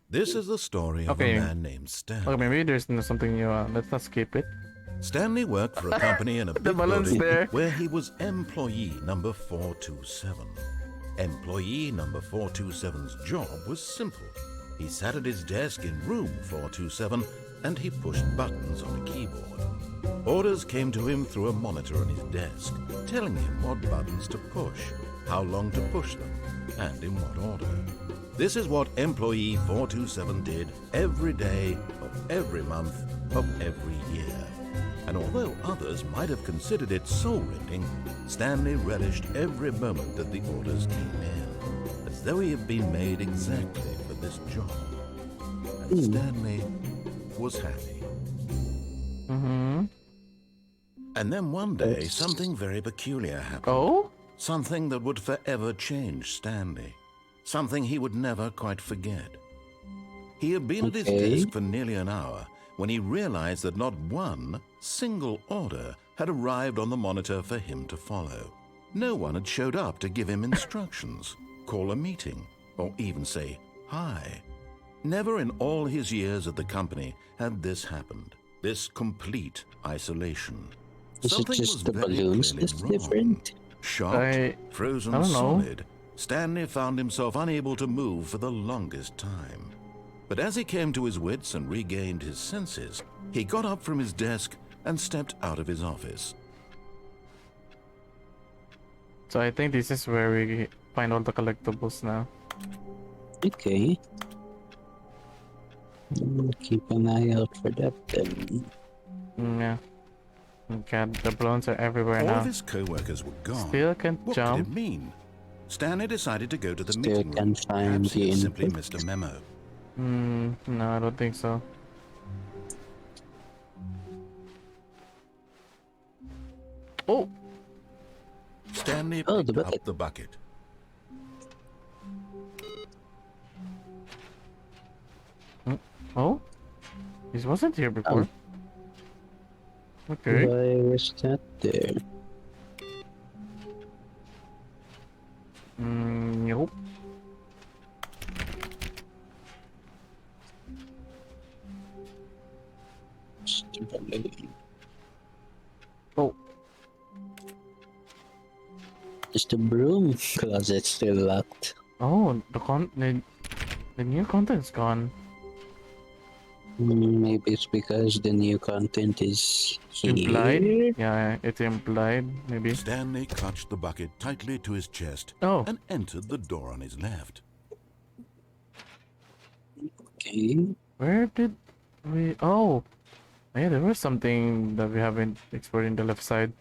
This is the story of a man named Stanley. Okay, maybe there's something new. Let's not skip it. Stanley worked for a company in a big balloon's building there. where he was employee number 427. Employee number 427's job was simple. He sat at his desk in room 427 and he pushed buttons on a keyboard. Orders came to him through a monitor on his desk, telling him what buttons to push, how long to push them, and in what order. This is what employee 427 did every day of every month of every year. And although others might have considered it soul-rending, Stanley relished every moment that the orders came in, as though he had been made exactly for this job. And Stanley was happy. And then one day, something very peculiar happened. Oh? Something that would forever change Stanley. Something he would never quite forget. He had been at his desk for nearly an hour when he realized that not one single order had arrived on the monitor for him to follow. No one had showed up to give him instructions, call a meeting, or even say hi. Never in all his years at the company had this happened. This complete isolation. Is it just the balloons that's different? Shocked, frozen solid, Stanley found himself unable to move for the longest time. But as he came to his wits and regained his senses, he got up from his desk and stepped out of his office. So I think this is where we find all the collectibles now. Okay. Keep an eye out for that then. Yeah. God, the balloons are everywhere All now. of his co-workers were gone. Still can't What jump. could it mean? Stanley decided to go to the Still meeting room. can't find Perhaps he the had simply input. missed a memo. No, I don't think so. Oh! Stanley Oh, picked the up bucket. the bucket. Oh? This wasn't here before. Okay. Why was that there? Nope. Oh. Is the broom closet still locked? Oh, the new content's gone. Maybe it's because the new content is Implied? here. Yeah, it's implied, maybe. Stanley clutched the bucket tightly to his chest and entered the door on his left. Okay. Where did we... Oh! Yeah, there was something that we haven't explored in the left side.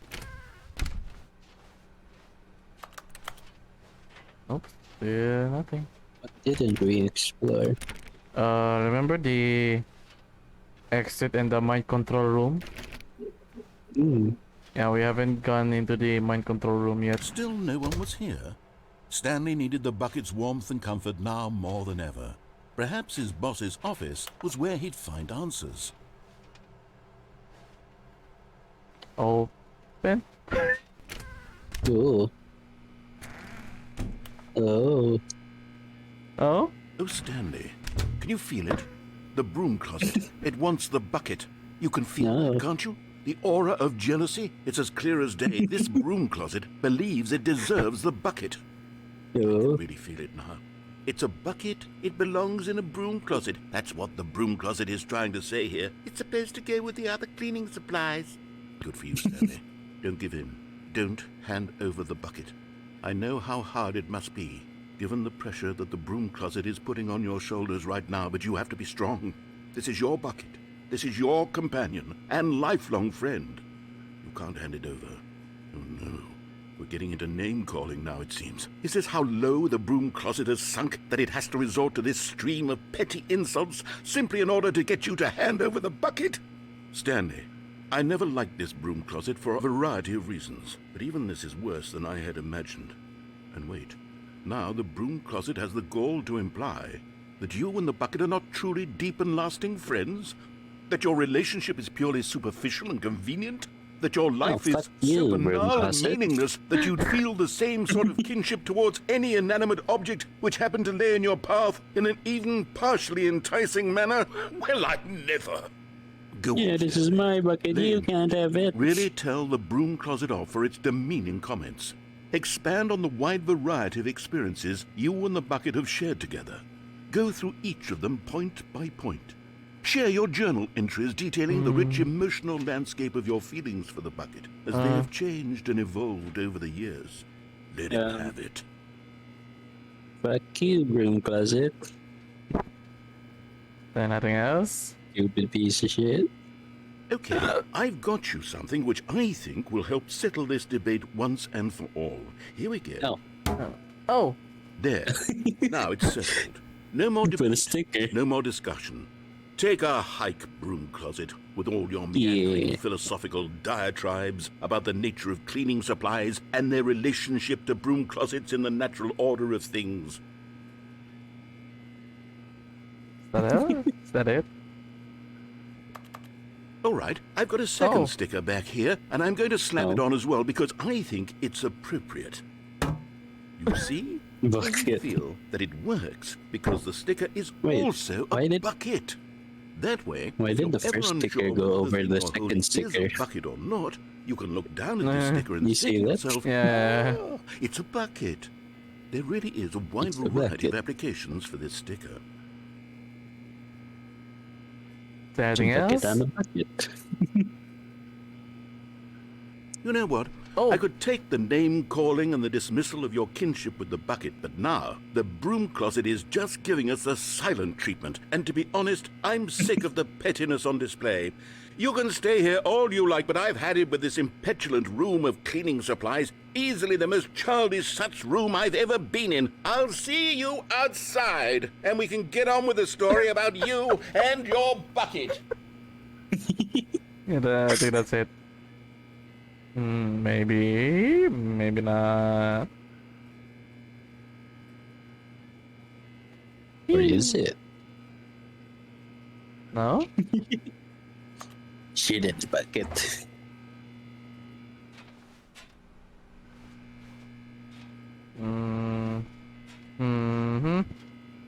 Nope, still nothing. What didn't we explore? Remember the exit and the mind control room? Yeah, we haven't gone into the mind control room yet. Still no one was here. Stanley needed the bucket's warmth and comfort now more than ever. Perhaps his boss's office was where he'd find answers. Open? Oh. Oh. Oh? Oh, Stanley, can you feel it? The broom closet. It wants the bucket. You can feel it, can't you? The aura of jealousy. It's as clear as day. This broom closet believes it deserves the bucket. I can really feel it now. It's a bucket. It belongs in a broom closet. That's what the broom closet is trying to say here. It's supposed to go with the other cleaning supplies. Good for you, Stanley. Don't give in. Don't hand over the bucket. I know how hard it must be, given the pressure that the broom closet is putting on your shoulders right now, but you have to be strong. This is your bucket. This is your companion and lifelong friend. You can't hand it over. Oh, no. We're getting into name-calling now, it seems. Is this how low the broom closet has sunk, that it has to resort to this stream of petty insults simply in order to get you to hand over the bucket? Stanley, I never liked this broom closet for a variety of reasons, but even this is worse than I had imagined. And wait, now the broom closet has the gall to imply that you and the bucket are not truly deep and lasting friends? That your relationship is purely superficial and convenient? that your life fuck is you, so Broom banal and Closet. meaningless that you'd feel the same sort of kinship towards any inanimate object which happened to lay in your path in an even partially enticing manner? Well, I never. Go Yeah, on, this is Stanley. my bucket. You can't have it. Really tell the broom closet off for its demeaning comments. Expand on the wide variety of experiences you and the bucket have shared together. Go through each of them point by point. Share your journal entries detailing the rich emotional landscape of your feelings for the bucket as they have changed and evolved over the years. Let it have it. Fuck you, Broom Closet. Then nothing else. Stupid piece of shit. Okay, I've got you something which I think will help settle this debate once and for all. Here we go. Oh, Oh, There. Now it's settled. No more put a debate. sticker. No more discussion. Take a hike, Broom Closet, with all your meandering Yeah. philosophical diatribes about the nature of cleaning supplies and their relationship to broom closets in the natural order of things. is that it? Is that it? All right, I've got a second Oh. sticker back here, and I'm going to slap it Oh. on as well because I think it's appropriate. You see? I Bucket. feel that it works because the sticker is Wait, also why a did- bucket. That way, Why if did you're the ever first sticker unsure go whether over thing the you're holding second is sticker? a bucket or not, you can look down at the Nah. sticker and You say see to that? yourself, Yeah. "Ah, it's a bucket." There really is a wide It's a variety of bucket. applications for this sticker. Is there anything Bucket else? on a bucket. You know what? Oh. I could take the name-calling and the dismissal of your kinship with the bucket, but now the broom closet is just giving us the silent treatment. And to be honest, I'm sick of the pettiness on display. You can stay here all you like, but I've had it with this impetulant room of cleaning supplies. Easily the most childish such room I've ever been in. I'll see you outside, and we can get on with the story about you and your bucket. Yeah, I think that's it. Maybe, maybe not. Or is it? No? Shit in the bucket.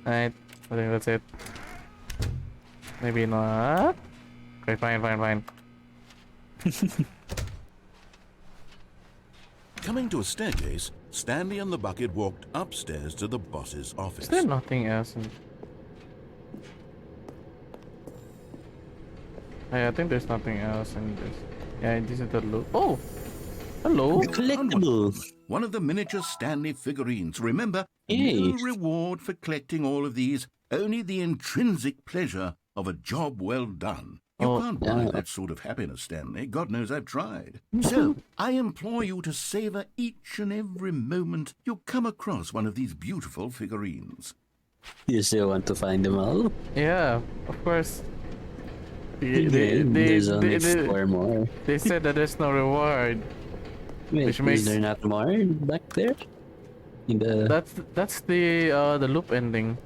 Right. I think that's it. Maybe not. Okay, fine. Coming to a staircase, Stanley and the bucket walked upstairs to the boss's Is office. there nothing else in... Hey, I think there's nothing else in this. Yeah, this is the loot. Oh! Hello! Collectible. One of the miniature Stanley figurines. Remember, Hey. no reward for collecting all of these, only the intrinsic pleasure of a job well done. You Oh, can't buy yeah. that sort of happiness, Stanley. God knows I've tried. So, I implore you to savor each and every moment you come across one of these beautiful figurines. You still want to find them all? Yeah, of course. There's only 4 more. They said that there's no reward. Wait, Which makes- is there not more back there? In the... That's the loop ending.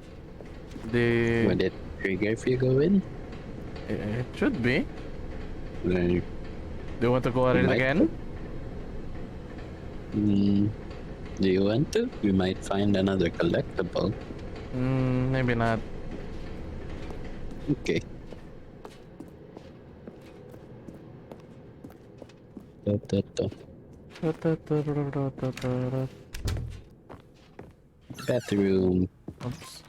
The Would it trigger if you go in? it should be. Or, Do you want to go at it Might. again? do you want to? We might find another collectible. Maybe not. Okay. Da, da, da. Bathroom. Oops.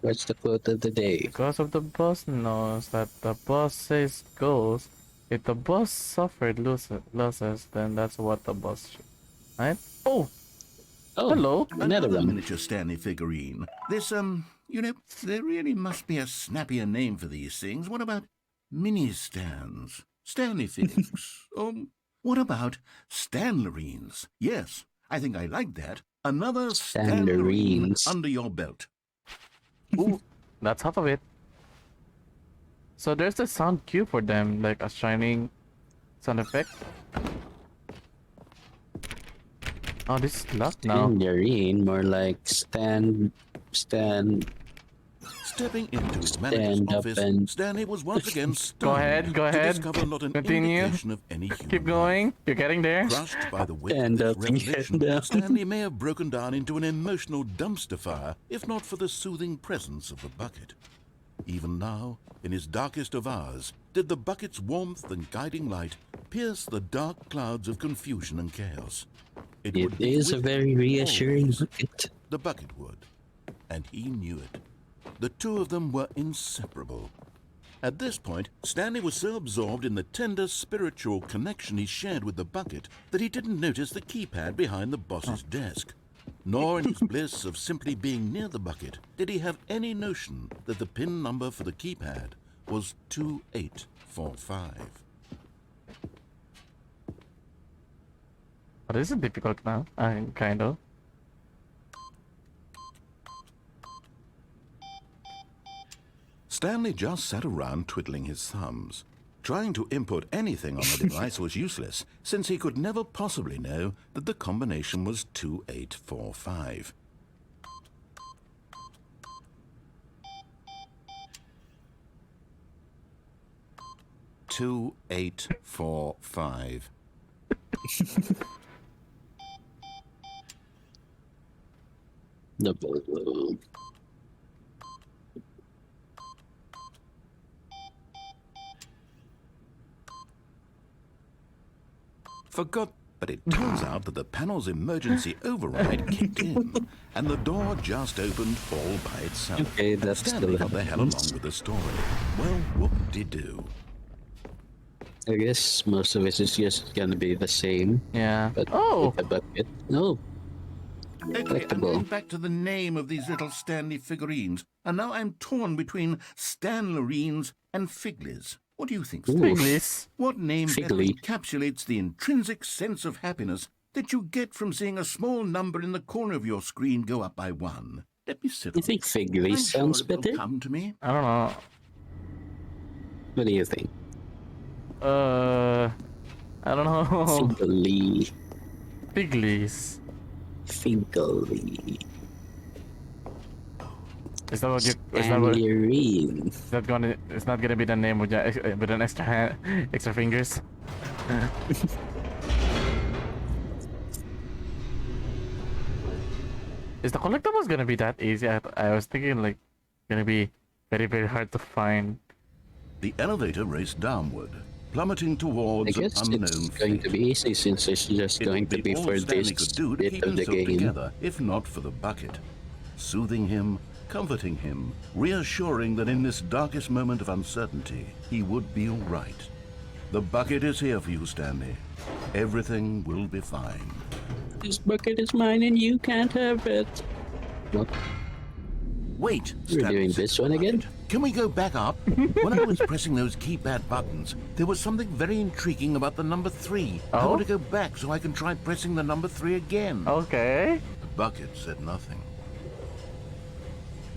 What's the quote of the day? Because of the boss knows that the boss says goes. If the boss suffered losses, then that's what the boss should. Right? Oh! Oh, Hello. another one. miniature Stanley figurine. This, you know, there really must be a snappier name for these things. What about mini stands? Stanley figs? What about Stanlerines? Yes, I think I like that. Another Stanlerine Stanlerines. under your belt. Ooh, that's half of it. So there's the sound cue for them, like a shining sound effect. Oh, this is locked now. Tangerine, more like stand. Stanlerine. Stepping into his manager's Stand up office, and- Stanley was once again stunned Go to ahead. discover not an Continue. indication of any human Keep going. life. You're getting there. Crushed by the weight of Stand this up and get revelation, down. Stanley may have broken down into an emotional dumpster fire if not for the soothing presence of the bucket. Even now, in his darkest of hours, did the bucket's warmth and guiding light pierce the dark clouds of confusion and chaos. It would be is a with very him reassuring always. bucket. The bucket would, and he knew it. The two of them were inseparable. At this point, Stanley was so absorbed in the tender spiritual connection he shared with the bucket that he didn't notice the keypad behind the boss's desk. Nor in his bliss of simply being near the bucket did he have any notion that the PIN number for the keypad was 2845. But is it difficult now? Kind of. Stanley just sat around twiddling his thumbs. Trying to input anything on the device was useless, since he could never possibly know that the combination was 2845. Two, 8, 4, 5. Double. Forgot, but it turns out that the panel's emergency override kicked in, and the door just opened all by itself. Okay, that's Stanley still got the hell along happens. with the story. Well, whoop-de-doo. I guess most of it is just gonna be the same. Yeah. But Oh! with a bucket. No. Lately, I'm Collectible. going back to the name of these little Stanley figurines, and now I'm torn between Stanlerines and Figlies. What do you think, Stanley? English. What name better Figley. encapsulates the intrinsic sense of happiness that you get from seeing a small number in the corner of your screen go up by 1? Let me sit I on think it. Figley I'm sounds sure it will better. come to me. I don't know. What do you think? I don't know. Figley. Piglies. Figley. Is that what you? Is that what? Tangerine. Is that gonna? It's not gonna be the name with with an extra hand, extra fingers. Is the collectibles gonna be that easy? I was thinking like, gonna be very very hard to find. The elevator raced downward, plummeting I towards an guess unknown it's going fate. to be easy since it's just It going would to be all for Stanley this could do to bit keep of the himself game. together, if not for the bucket. Soothing him, comforting him, reassuring that in this darkest moment of uncertainty, he would be all right. The bucket is here for you, Stanley. Everything will be fine. This bucket is mine and you can't have it. What? Wait, We're Stanley doing said this to the one again? bucket. Can we go back up? When I was pressing those keypad buttons, there was something very intriguing about the number 3. I Oh? want to go back so I can try pressing the number 3 again. Okay. The bucket said nothing.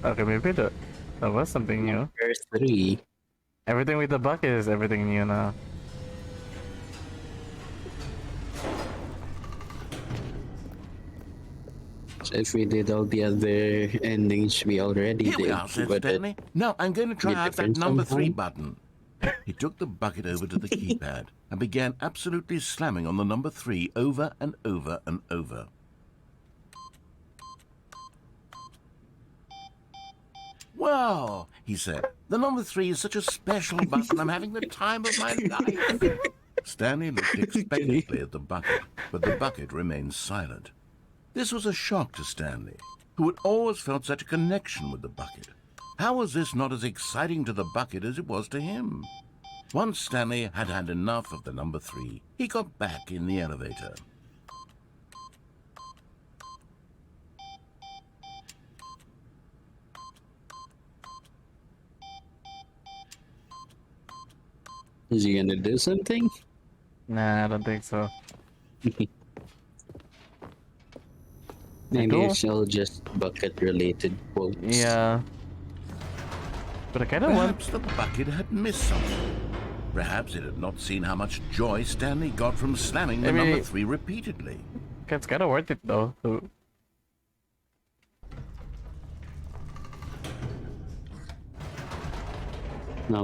Okay, maybe that was something new. There's 3. Everything with the bucket is everything new now. So if we did all the other endings we already Here did, we are, said but Stanley. Now I'm going to try be out that different number 3 somehow. button. He took the bucket over to the keypad and began absolutely slamming on the number 3 over and over and over. Wow, he said. The number 3 is such a special button. I'm having the time of my life. Stanley looked expectantly at the bucket, but the bucket remained silent. This was a shock to Stanley, who had always felt such a connection with the bucket. How was this not as exciting to the bucket as it was to him? Once Stanley had had enough of the number 3, he got back in the elevator. is he gonna do something? Nah, I don't think so. Maybe don't- it's all just bucket related quotes. Yeah. But I kind of want. Perhaps the bucket had missed something. Perhaps it had not seen how much joy Stanley got from slamming the Maybe- number 3 repeatedly. It's kind of worth it though. No,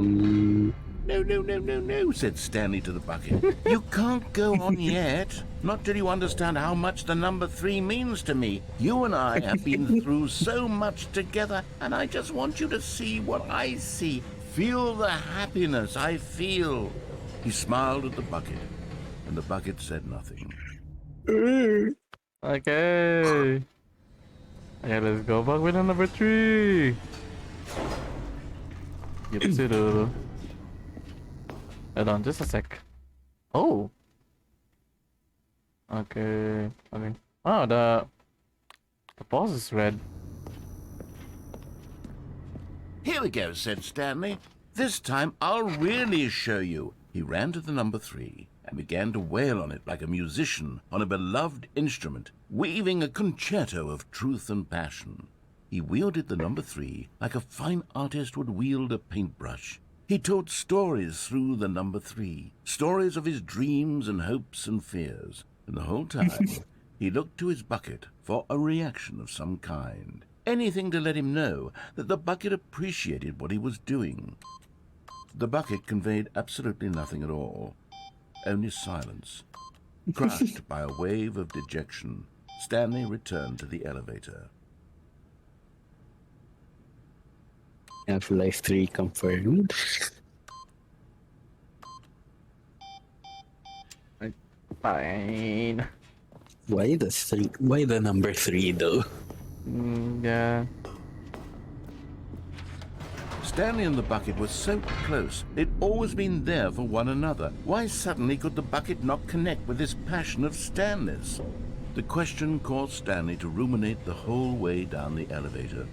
no, no, no, no, said Stanley to the bucket. You can't go on yet. Not till you understand how much the number 3 means to me. You and I have been through so much together, and I just want you to see what I see. Feel the happiness I feel. He smiled at the bucket, and the bucket said nothing. Okay. Okay, let's go back with the number 3. Yipsido. Hold on, just a sec. Oh. Okay. Okay. Oh, the boss is red. Here we go, said Stanley. This time I'll really show you. He ran to the number 3 and began to wail on it like a musician on a beloved instrument, weaving a concerto of truth and passion. He wielded the number 3 like a fine artist would wield a paintbrush. He told stories through the number 3, stories of his dreams and hopes and fears. And the whole time, he looked to his bucket for a reaction of some kind. Anything to let him know that the bucket appreciated what he was doing. The bucket conveyed absolutely nothing at all, only silence. Crushed by a wave of dejection, Stanley returned to the elevator. Half-Life 3 confirmed. Fine. Why the 3? Why the number 3 though? Yeah. Stanley and the bucket were so close. They'd always been there for one another. Why suddenly could the bucket not connect with this passion of Stanley's? The question caused Stanley to ruminate the whole way down the elevator.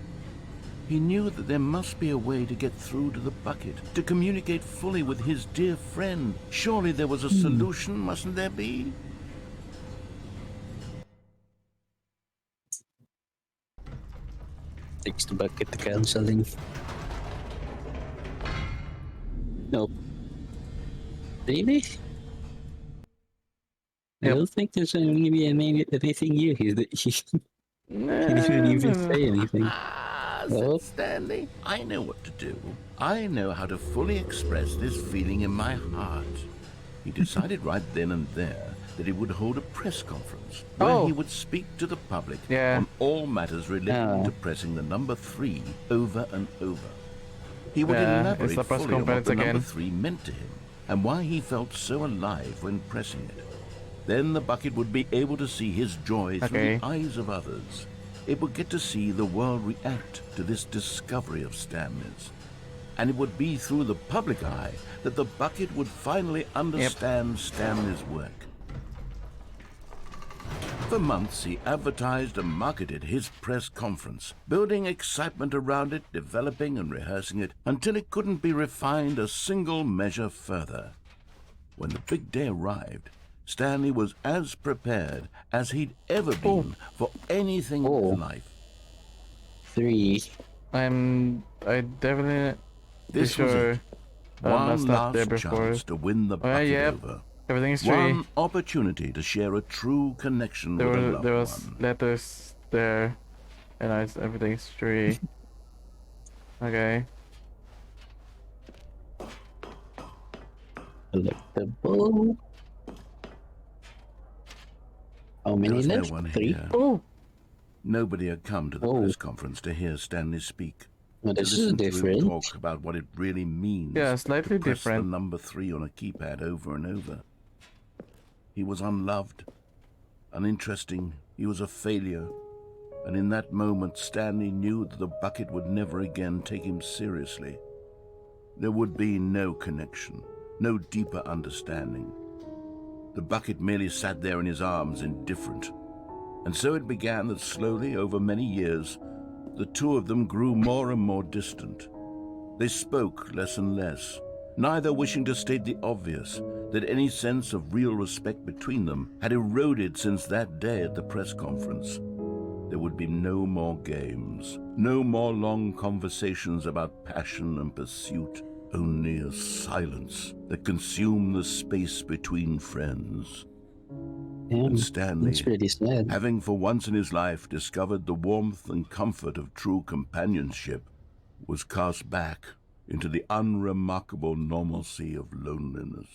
He knew that there must be a way to get through to the bucket, to communicate fully with his dear friend. Surely there was a solution, mustn't there be? Takes the bucket to counseling. Nope. Really? I don't think there's going to be anything new. He didn't even say anything. Said Oh. Stanley. I know what to do. I know how to fully express this feeling in my heart. He decided right then and there that he would hold a press conference where he would speak to the public on all matters relating to pressing the number 3 over and over. He would elaborate it's the press fully on what conference the again. number 3 meant to him and why he felt so alive when pressing it. Then the bucket would be able to see his joy through the eyes of others. It would get to see the world react to this discovery of Stanley's. And it would be through the public eye that the bucket would finally understand Stanley's work. For months, he advertised and marketed his press conference, building excitement around it, developing and rehearsing it, until it couldn't be refined a single measure further. When the big day arrived, Stanley was as prepared as he'd ever been for anything in life. 3. I definitely This was sure it. not One stopped there last before. chance to win the bucket over. Everything's 3. One opportunity to share a true connection with a loved There was one. letters there, and everything's 3. Okay. Collectible. How There many was no left? one 3? here. Oh, Nobody had come to the press conference to hear Stanley speak. Well, To this is listen to him different. talk about what it really means yeah, slightly to press the different. number 3 on a keypad over and over. He was unloved, uninteresting, he was a failure. And in that moment, Stanley knew that the bucket would never again take him seriously. There would be no connection, no deeper understanding. The bucket merely sat there in his arms, indifferent. And so it began that slowly, over many years, the two of them grew more and more distant. They spoke less and less, neither wishing to state the obvious, that any sense of real respect between them had eroded since that day at the press conference. There would be no more games, no more long conversations about passion and pursuit, only a silence that consumed the space between friends. And Stanley, That's pretty sad. having for once in his life discovered the warmth and comfort of true companionship, was cast back into the unremarkable normalcy of loneliness.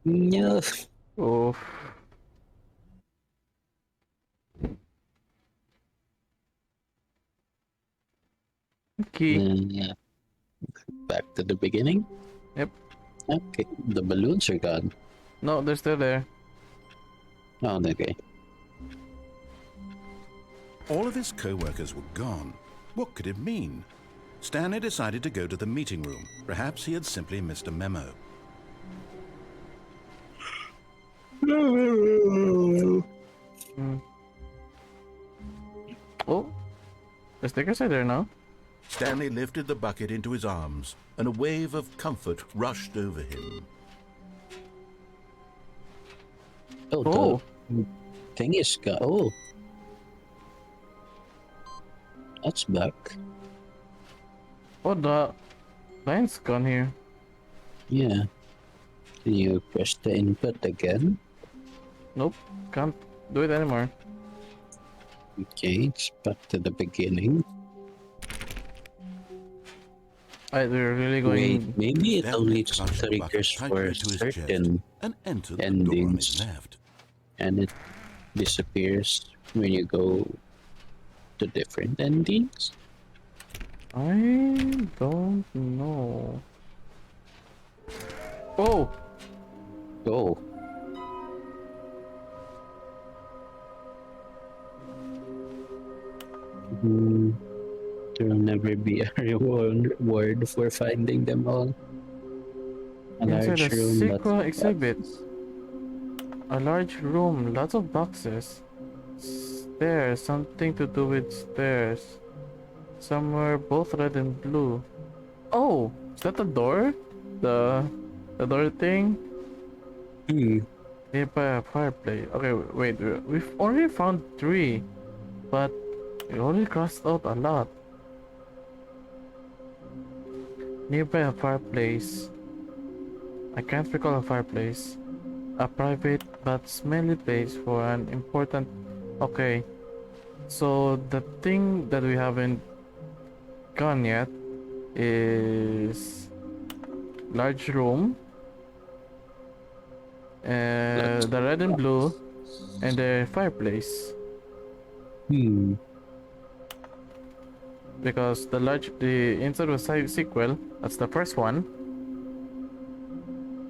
No. Oh. Okay. Yeah. Back to the beginning. Yep. Okay, the balloons are gone. No, they're still there. Oh, okay. All of his co-workers were gone. What could it mean? Stanley decided to go to the meeting room. Perhaps he had simply missed a memo. Hmm. Oh, the stickers are there now. Stanley lifted the bucket into his arms, and a wave of comfort rushed over him. Oh, Oh. the thing is gone. Oh. That's back. Oh, the line's gone here. Yeah. Can you press the input again? Nope, can't do it anymore. Okay, it's back to the beginning. We're really Wait, going. maybe it Stanley only clutched the bucket triggers tightly for to his chest certain and entered the door on his endings, left. and it disappears when you go to different endings. I don't know. Oh, Oh, there will never be a reward for finding them all. A inside large a room, sequel but exhibit. A large room, lots of boxes. Stairs, something to do with stairs. Somewhere both red and blue. Oh, is that the door? The door thing? Nearby a fireplace. Okay, wait, we've already found 3, but we already crossed out a lot. Nearby a fireplace. I can't recall a fireplace. A private but smelly place for an important... Okay, so the thing that we haven't gone yet is large room, the red and blue, and the fireplace. Because the inside was sequel, that's the first one.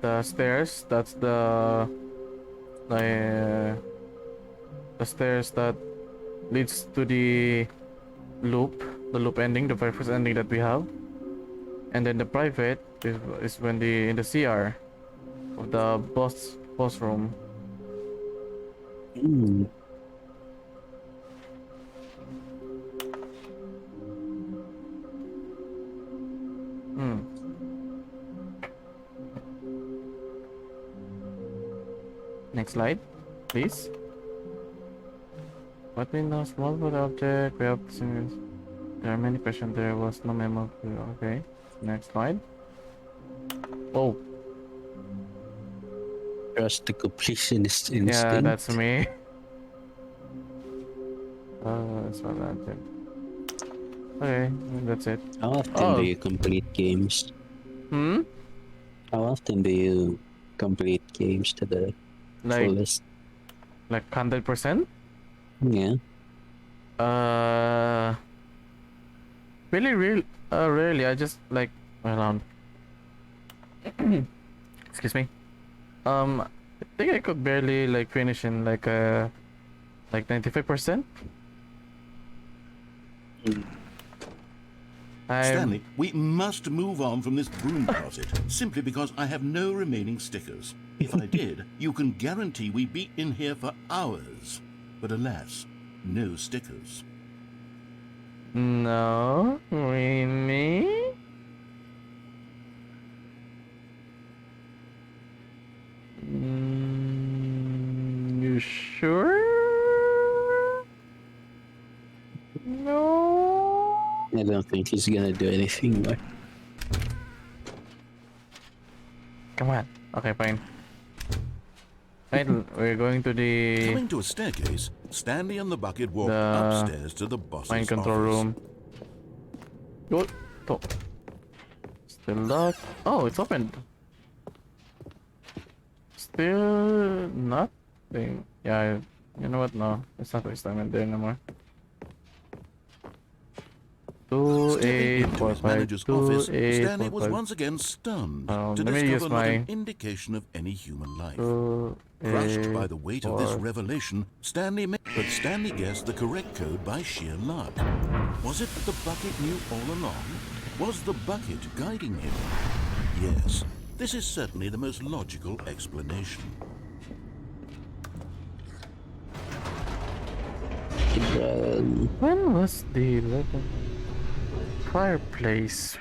The stairs, that's the stairs that leads to the loop ending, the very first ending that we have. And then the private is when in the CR of the boss room. Next slide, please. What we know, small food object, we have seen. There are many questions, there was no memo. Okay, next slide. Oh, trust the completionist instinct. yeah, that's me. That's what I did. Okay, that's it. How often do you complete games? How often do you complete games to the fullest? Like 100%? Yeah. Really, rarely. I just like around. Excuse me. I think I could barely like finish in like 95%. Stanley, we must move on from this broom closet, simply because I have no remaining stickers. If I did, you can guarantee we'd be in here for hours. But alas, no stickers. No, really? You sure? No. I don't think he's gonna do anything more. Come on. Okay, fine. Right, we're going to the Coming to a staircase, Stanley and the bucket walked upstairs to the boss's mind control office. room. Go. To. Deluxe. Oh, it's opened. Still nothing. Yeah, you know what? No, it's not waste time in there anymore. Stepping into his 2845. manager's office, Stanley was 2845. once again stunned to Let me use discover not an my indication of any human life. 2, Crushed by the weight of this 4. revelation, but Stanley guessed the correct code by sheer luck. Was it that the bucket knew all along? Was the bucket guiding him? Yes, this is certainly the most logical explanation. When was the 11? Fireplace.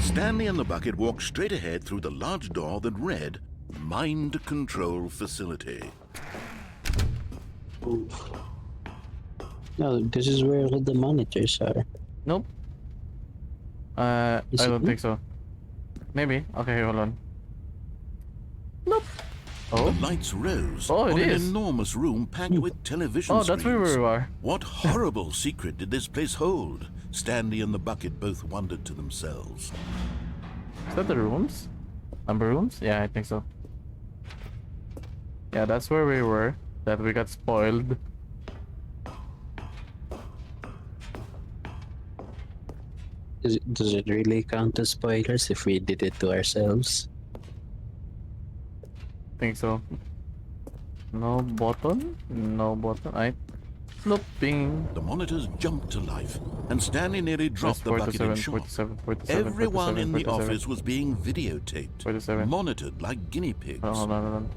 Stanley and the bucket walked straight ahead through the large door that read, Mind Control Facility. No, this is where all the monitors are. Nope. I don't think so. Maybe. Okay, hold on. Nope. Oh. The lights rose Oh, it on an is. enormous room packed with television Oh, screens. that's where we are. What horrible secret did this place hold? Stanley and the bucket both wondered to themselves. Is that the rooms? Number rooms? Yeah, I think so. Yeah, that's where we were. That we got spoiled. Does it really count as spoilers if we did it to ourselves? Think so. No button? No button. Looping. The monitors jumped to life, and Stanley nearly dropped the bucket in shock. 47, Everyone in the 47. office was being videotaped, 47. monitored like guinea pigs. Hold on.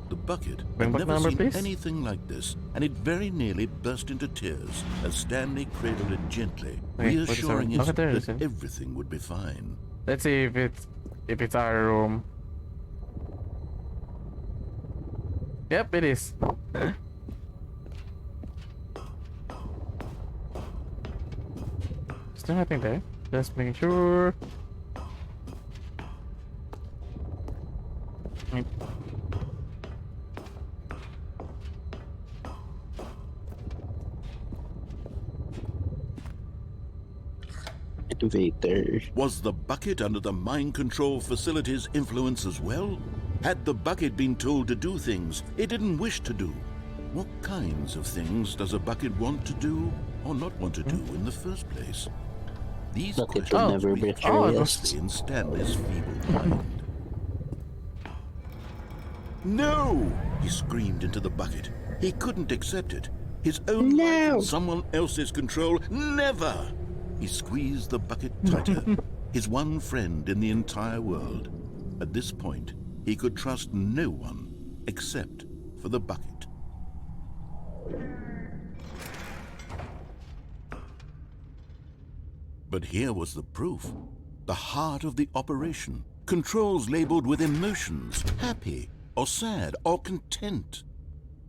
The bucket Bring had back never number, seen please. anything like this, and it very nearly burst into tears as Stanley cradled it gently, Okay, reassuring 47. it Okay, there it is. that everything would be fine. Let's see if it's our room. Yep, it is. Still nothing there. Just making sure. Elevator. Was the bucket under the mind control facility's influence as well? Had the bucket been told to do things it didn't wish to do? What kinds of things does a bucket want to do or not want to do in the first place? These Bucket will questions never breathed betray us. honestly in Stanley's feeble mind. No! He screamed into the bucket. He couldn't accept it. His own life in someone else's control. Never! He squeezed the bucket tighter. His one friend in the entire world. At this point, he could trust no one except for the bucket. But here was the proof. The heart of the operation. Controls labeled with emotions, happy or sad or content.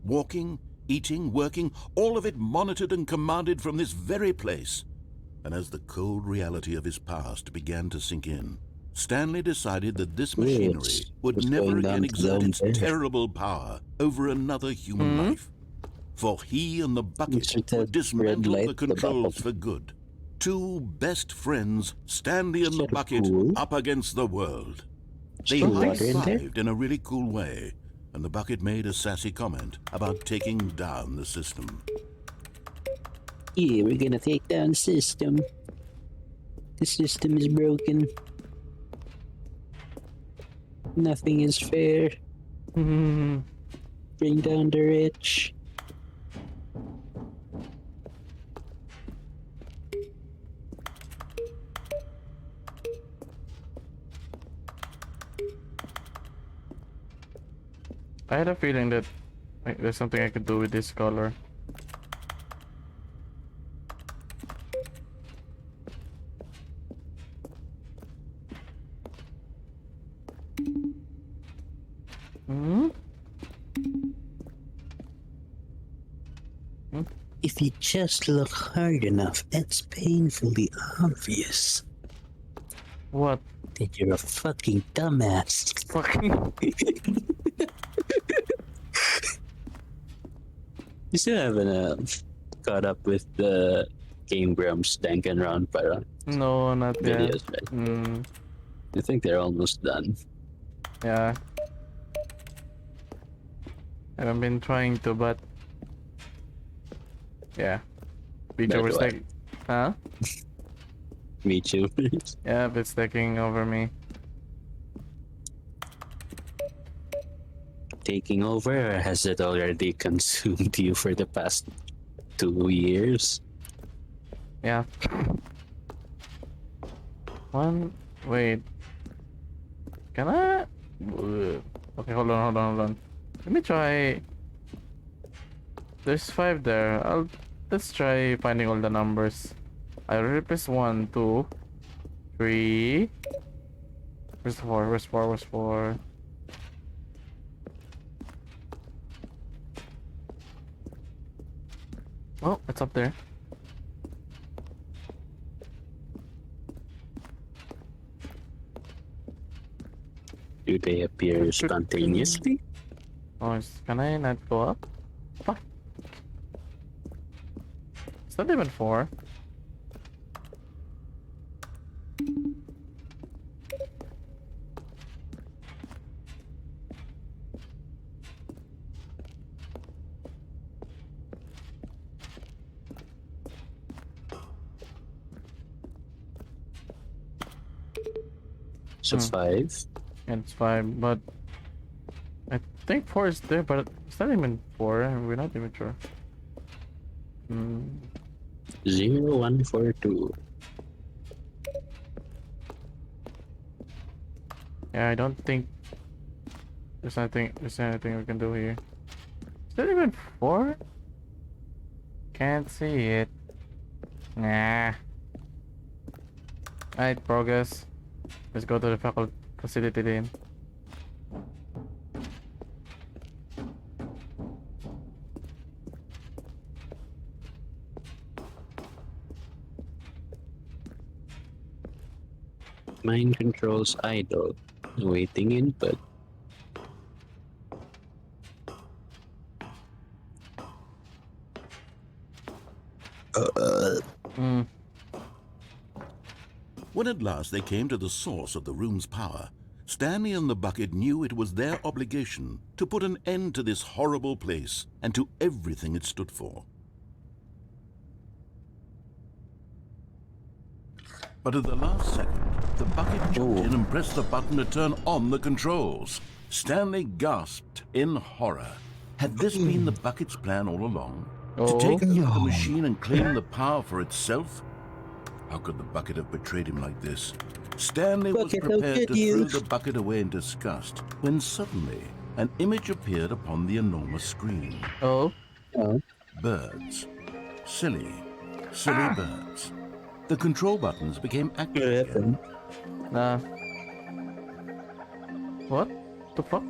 Walking, eating, working, all of it monitored and commanded from this very place. And as the cold reality of his past began to sink in, Stanley decided that this machinery would never again exert its terrible power over another human life. For he and the bucket would dismantle the controls for good. Two best friends, Stanley and the bucket, up against the world. They high-fived in a really cool way, and the bucket made a sassy comment about taking down the system. Yeah, we're gonna take down the system. The system is broken. Nothing is fair. Bring down the rich. I had a feeling that there's something I could do with this color. If you just look hard enough, it's painfully obvious What? that you're a fucking dumbass. Fucking. You still haven't caught up with the Game Grumps Danganronpa para No, not yet. videos, right? Mm, I think they're almost done. yeah. I haven't been trying to, but yeah. Video But was what? like, huh? Me too. Yeah, it's taking over me. Taking over, or has it already consumed you for the past 2 years? Yeah. Wait. Can I? Okay, hold on. Let me try. There's 5 there. Let's try finding all the numbers. I already pressed 1, 2, 3. Where's 4? Where's 4? Where's 4? Oh, it's up there. Do they appear spontaneously? Oh, can I not go up? Fuck. It's not even 4. So 5? And it's 5, but I think 4 is there, but it's not even 4. We're not even sure. 0, 1, 4, 2. Yeah, I don't think there's anything we can do here. Is that even 4? Can't see it. Nah. Alright, progress. Let's go to the faculty facility then. Mind controls idle. Awaiting input. When at last they came to the source of the room's power, Stanley and the bucket knew it was their obligation to put an end to this horrible place and to everything it stood for. But at the last second, the bucket jumped in and pressed the button to turn on the controls. Stanley gasped in horror. Had this been the bucket's plan all along? To take over the machine and claim the power for itself? How could the bucket have betrayed him like this? Stanley was prepared to throw the bucket away in disgust when suddenly an image appeared upon the enormous screen. Birds. Silly birds. The control buttons became active again. What the fuck?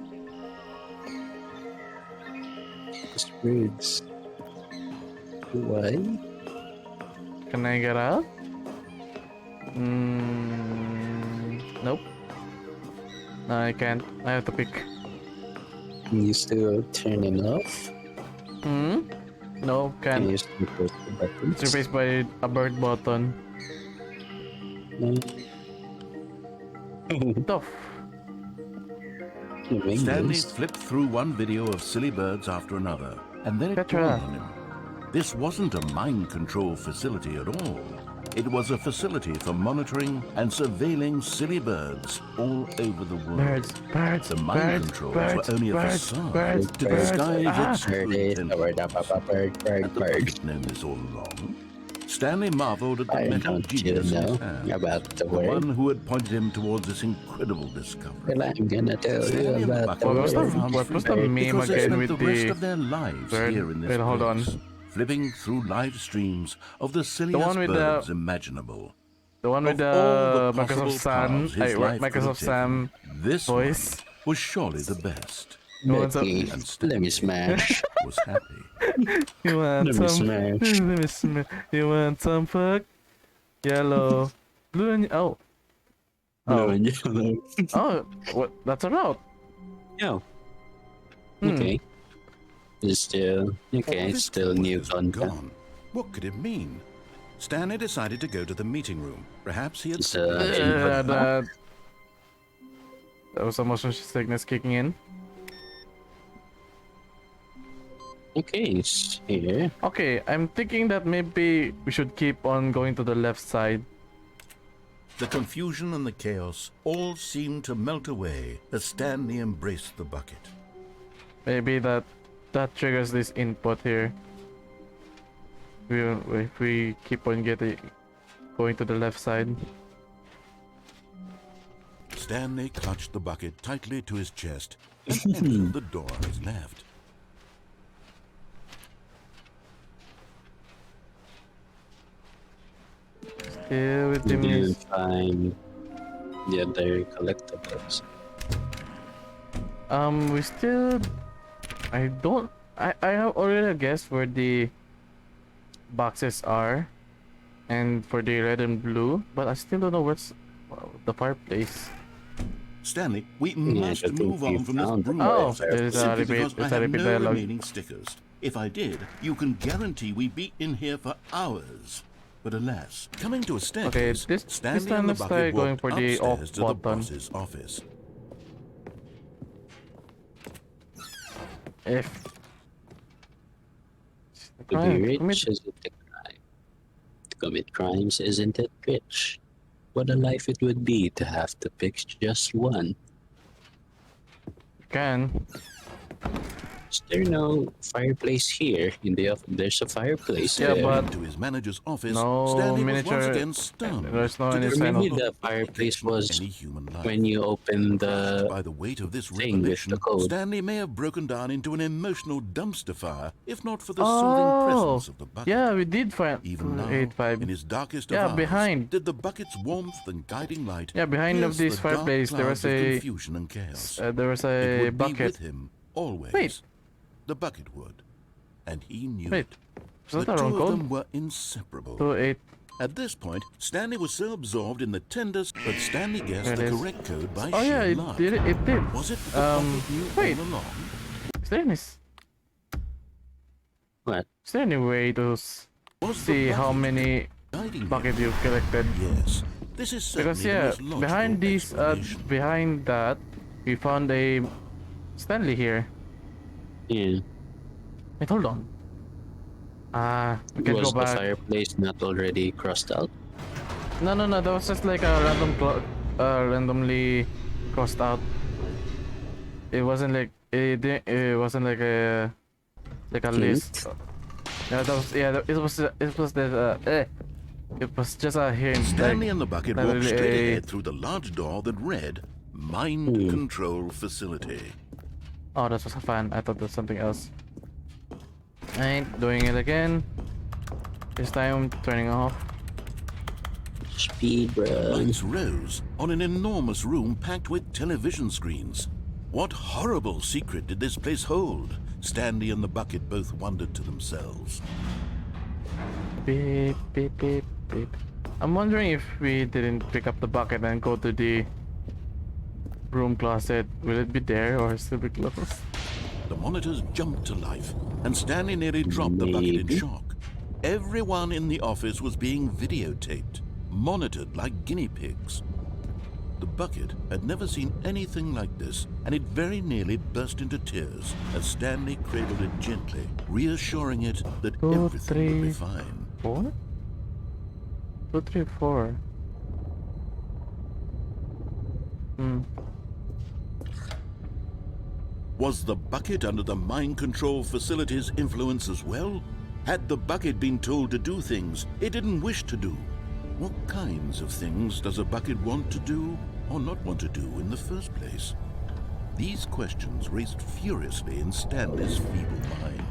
Just birds. Why? Can I get out? Nope. No, I can't. I have to pick. Can you still turn it off? No, Can can't. you still press the buttons? It's replaced by a bird button. Tough. Stanley flipped through one video of silly birds after another, and then it dawned on him. This wasn't a mind control facility at all. It was a facility for monitoring and surveilling silly birds all over the world. The mind controls were only a facade to disguise its true intent. Had the bucket known this all along? Stanley marveled at the metal genius in his hand, the one who had pointed him towards this incredible discovery. Well, I'm gonna tell you about the What was the meme because they again spent with the rest the of their lives bird? here in this Wait, hold on. place, flipping through live streams of the silliest one with birds imaginable. the one with Of all the the possible Microsoft Sam, paths his life could have Microsoft Sam taken, this voice? one was surely the best. Let me smash. Was happy. You want Let me some? smash. Let me smash. You want some fuck? Yellow, blue, and oh, Blue and yellow. oh, what? That's a route. Oh. Okay. It's still okay. It's This still toilet new is content. gone. What could it mean? Stanley decided to go to the meeting room. Perhaps he had It's, That was a motion sickness kicking in. Okay, it's here. Okay, I'm thinking that maybe we should keep on going to the left side. The confusion and the chaos all seemed to melt away as Stanley embraced the bucket. Maybe that triggers this input here. If we keep on going to the left side. Stanley clutched the bucket tightly to his chest and entered the door on his left. Still with You the didn't music. find the other collectibles. We still. I don't. I have already guessed where the boxes are, and for the red and blue, but I still don't know where's the fireplace. Stanley, we I must don't think move on you from this found broom Oh, closet, there's a simply repeat. because I There's a have repeat no dialogue. remaining stickers. If I did, you can guarantee we'd be in here for hours. But alas, coming to a staircase, this Stanley time and the let's try bucket going walked for the off upstairs to the button. boss's office. If To be Commit- rich isn't a crime. To commit crimes isn't it rich? What a life it would be to have to pick just one. can. Is there no fireplace here? There's a fireplace Yeah, there. but Into his manager's office, no Stanley was miniature- once again stunned. there's no to any discover sign of- Maybe the fireplace was any human life. when you open the By the weight of this thing with revelation, the code. Stanley may have broken down into an emotional dumpster fire, if not for the Oh, soothing presence of the bucket. Yeah, we did find Even now, 8-5. in his darkest Yeah, of hours, behind. did the bucket's warmth and guiding light Yeah, behind of pierce this the dark fireplace, there clouds was of a confusion and chaos. there was It a would be bucket. with him always. Wait. The bucket would, and he knew Wait, it. is The that the two wrong of code? them were inseparable. 28. At this point, Stanley was so absorbed in the tender, but Stanley guessed There the it is. correct code by Oh yeah, sheer it luck. did. It did. Was it that the bucket knew wait. all along? Is there any? Is what? there any way to Was see the how bucket many guiding him? buckets you've collected? Yes, this is certainly Because the yeah, most logical behind these, explanation. behind that, we found a Stanley here. Yeah. Wait, hold on. We can Was go the back. fireplace not already crossed out? No, that was just like a randomly crossed out. It wasn't like it wasn't like a list. Yeah, it was the it was just a hint. Stanley Like, and the bucket not walked really straight a- ahead through the large door that read Mind Control Facility. oh, that was a fan. I thought that was something else. I ain't doing it again. This time I'm turning off. Speed run. Lights rose on an enormous room packed with television screens. What horrible secret did this place hold? Stanley and the bucket both wondered to themselves. Beep, beep, beep, beep. I'm wondering if we didn't pick up the bucket and go to the room closet. Will it be there or still be closed? The monitors jumped to life, and Stanley nearly dropped the bucket in Maybe. shock. Everyone in the office was being videotaped, monitored like guinea pigs. The bucket had never seen anything like this, and it very nearly burst into tears as Stanley cradled it gently, reassuring it that 2, everything would be 3. fine. 4? 2, 3, 4. Was the bucket under the mind control facility's influence as well? Had the bucket been told to do things it didn't wish to do? What kinds of things does a bucket want to do or not want to do in the first place? These questions raced furiously in Stanley's feeble mind.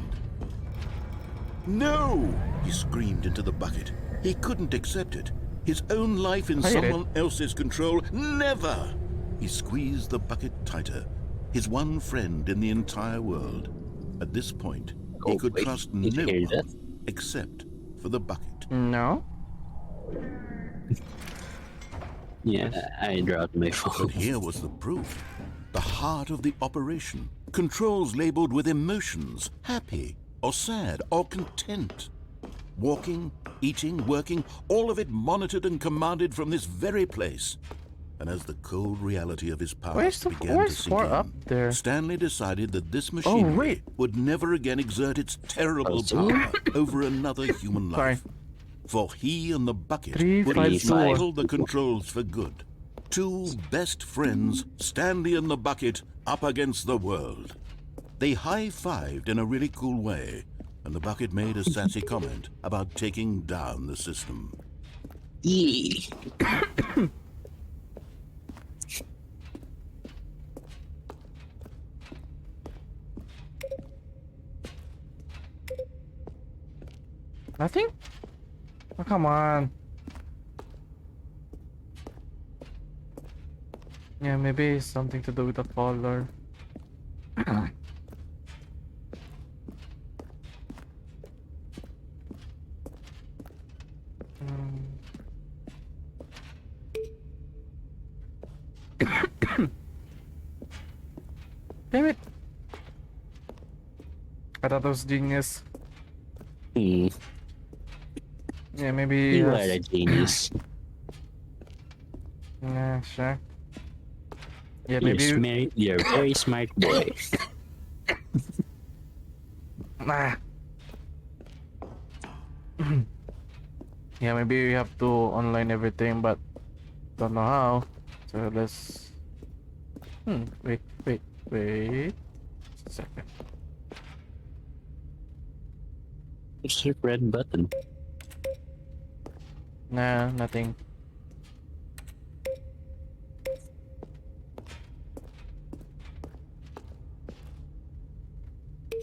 No! He screamed into the bucket. He couldn't accept it. His own life in I hate it. someone else's control. Never! He squeezed the bucket tighter. His one friend in the entire world. At this point, he Oh, could wait, trust did you no hear one that? except for the bucket. No? Yeah, I dropped my But phone. here was the proof. the heart of the operation. Controls labeled with emotions, happy or sad or content. Walking, eating, working, all of it monitored and commanded from this very place. And as the cold reality of his past began to sink up in, there? Stanley decided that this machinery would never again exert its terrible power over another human life. For he and the bucket would dismantle the controls for good. Two best friends, Stanley and the bucket, up against the world. They high-fived in a really cool way, and the bucket made a sassy comment about taking down the system. Nothing? Oh, come on. Yeah, maybe it's something to do with the color. Damn it! I thought that was genius. Yeah, maybe. You are a genius. Yeah, sure. Yeah, maybe. You're a very smart boy. Nah. Yeah, maybe we have to online everything, but don't know how. So let's. Wait. Just a second. It's a red button. Nah, nothing.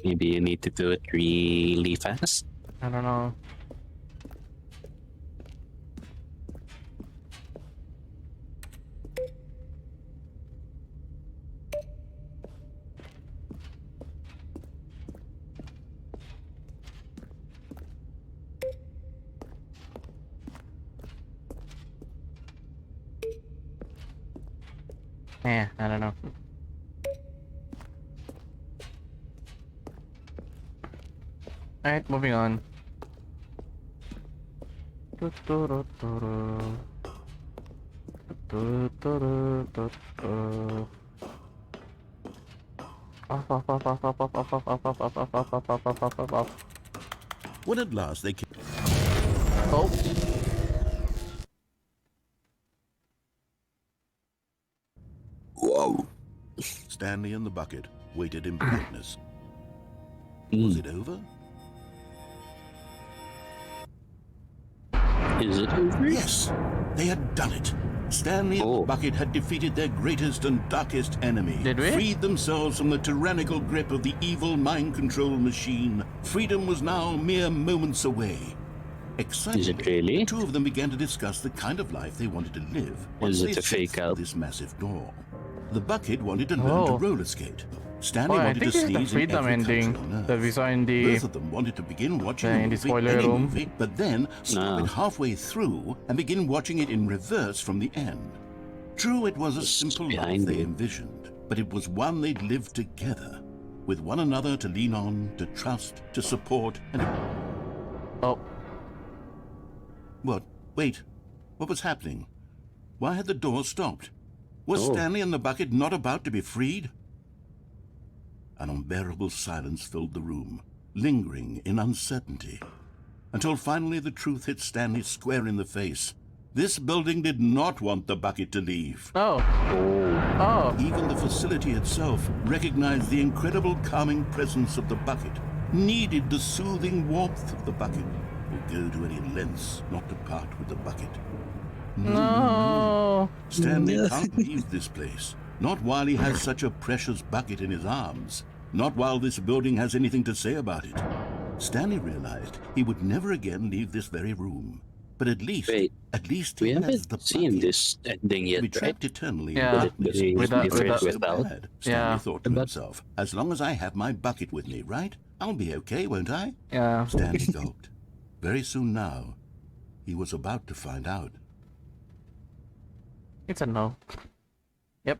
Maybe you need to do it really fast. I don't know. I don't know. Alright, moving on. When at last they came... Oh. Whoa. Stanley and the bucket waited in brightness. Was it over? Is it over? Yes, they had done it. Stanley and the bucket had defeated their greatest and darkest enemy. Did we? Freed themselves from the tyrannical grip of the evil mind control machine. Freedom was now mere moments away. Excitedly, Is it really? two of them began to discuss the kind of life they wanted to live. Is it they a fake stepped out? through this massive door. The bucket wanted to learn to roller skate. Stanley I wanted think to this is the sneeze in freedom every country ending on Earth. that we saw in the Both of them wanted to begin watching in a the movie, spoiler any room. movie, but then stop it halfway through and begin watching it in reverse from the end. True, it was a simple life they envisioned, but it was one they'd lived together, with one another to lean on, to trust, to support, and... Oh. What? Wait. What was happening? Why had the door stopped? Was Stanley and the bucket not about to be freed? An unbearable silence filled the room, lingering in uncertainty, until finally the truth hit Stanley square in the face. This building did not want the bucket to leave. Even the facility itself recognized the incredible calming presence of the bucket, needed the soothing warmth of the bucket, would go to any lengths not to part with the bucket. No. Stanley can't leave this place. Not while he has such a precious bucket in his arms. Not while this building has anything to say about it. Stanley realized he would never again leave this very room. But at least he we has haven't the seen bucket. this ending To yet, be right? trapped eternally in Yeah. darkness was Without- never so without- bad, Stanley thought to himself. As long as I have my bucket with me, right? I'll be okay, won't I? Yeah. Stanley gulped. Very soon now, he was about to find out. It's a no. Yep.